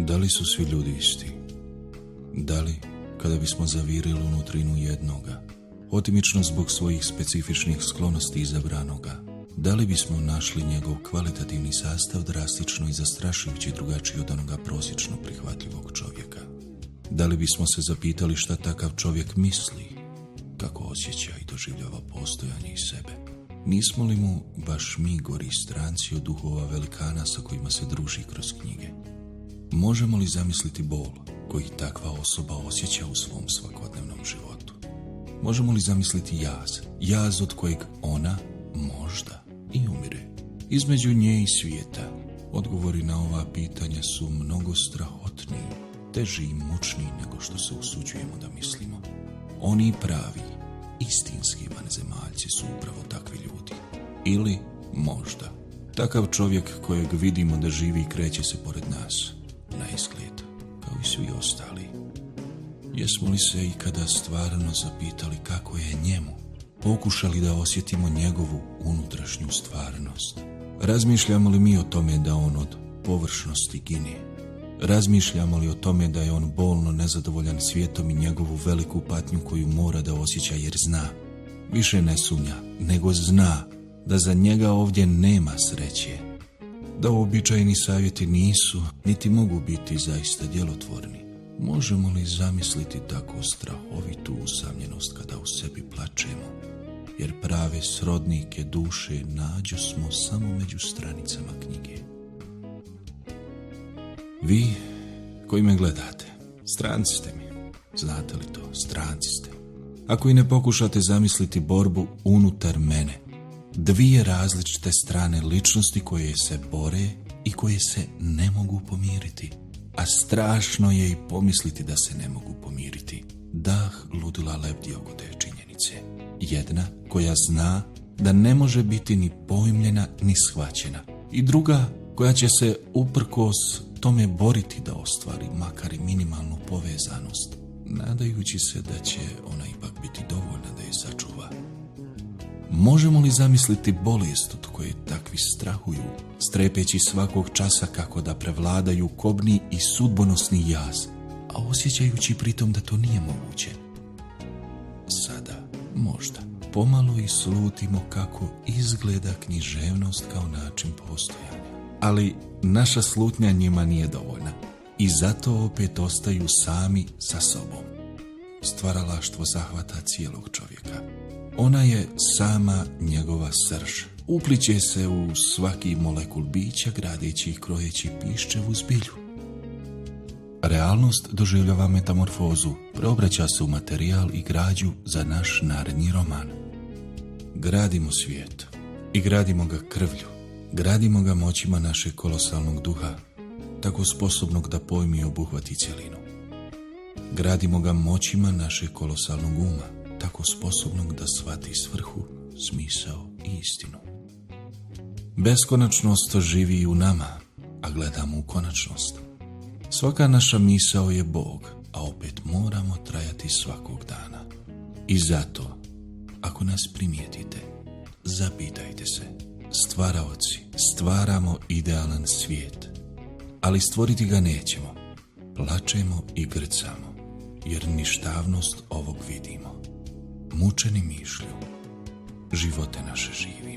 Da li su svi ljudi isti? Da li, kada bismo zavirili unutrinu jednoga, otimično zbog svojih specifičnih sklonosti izabranoga, da li bismo našli njegov kvalitativni sastav drastično i zastrašujući drugačiji od onoga prosječno prihvatljivog čovjeka? Da li bismo se zapitali šta takav čovjek misli, kako osjeća i doživljava postojanje i sebe? Nismo li mu baš mi gori stranci od duhova velikana sa kojima se druži kroz knjige? Možemo li zamisliti bol koji takva osoba osjeća u svom svakodnevnom životu? Možemo li zamisliti jaz od kojeg ona možda i umire? Između nje i svijeta odgovori na ova pitanja su mnogo strahotniji, teži i mučniji nego što se usuđujemo da mislimo. Oni pravi, istinski vanzemaljci su upravo takvi ljudi. Ili možda takav čovjek kojeg vidimo da živi i kreće se pored nas, na izgled, kao i svi ostali. Jesmo li se ikada stvarno zapitali kako je njemu? Pokušali da osjetimo njegovu unutrašnju stvarnost? Razmišljamo li mi o tome da on od površnosti gine? Razmišljamo li o tome da je on bolno nezadovoljan svijetom i njegovu veliku patnju koju mora da osjeća jer zna, više ne sumnja, nego zna da za njega ovdje nema sreće, da uobičajeni savjeti nisu, niti mogu biti zaista djelotvorni? Možemo li zamisliti tako strahovitu usamljenost kada u sebi plačemo, jer prave srodnike duše nađo smo samo među stranicama knjige? Vi koji me gledate, stranci ste mi. Znate li to? Stranci ste. Ako i ne pokušate zamisliti borbu unutar mene, dvije različite strane ličnosti koje se bore i koje se ne mogu pomiriti. A strašno je i pomisliti da se ne mogu pomiriti. Dah ludila lebdi oko te činjenice. Jedna koja zna da ne može biti ni pojmljena ni shvaćena. I druga koja će se uprkos tome boriti da ostvari makar i minimalnu povezanost, nadajući se da će ona ipak biti dovoljna da je sačuva. Možemo li zamisliti bolest od koje takvi strahuju, strepeći svakog časa kako da prevladaju kobni i sudbonosni jaz, a osjećajući pritom da to nije moguće? Sada, možda, pomalo i slutimo kako izgleda književnost kao način postojanja. Ali naša slutnja njima nije dovoljna i zato opet ostaju sami sa sobom. Stvaralaštvo zahvata cijelog čovjeka. Ona je sama njegova srž. Upliće se u svaki molekul bića, gradeći i krojeći piščevu zbilju. Realnost doživljava metamorfozu, preobraća se u materijal i građu za naš naredni roman. Gradimo svijet i gradimo ga krvlju. Gradimo ga moćima našeg kolosalnog duha, tako sposobnog da pojmi i obuhvati cjelinu. Gradimo ga moćima našeg kolosalnog uma, tako sposobnog da shvati svrhu, smisao i istinu. Beskonačnost živi i u nama, a gledamo u konačnost. Svaka naša misao je Bog, a opet moramo trajati svakog dana. I zato, ako nas primijetite, zapitajte se. Stvaraoci, stvaramo idealan svijet, ali stvoriti ga nećemo. Plačemo i grcamo, jer ništavnost ovog vidimo. Mučeni mišlju, živote naše živimo.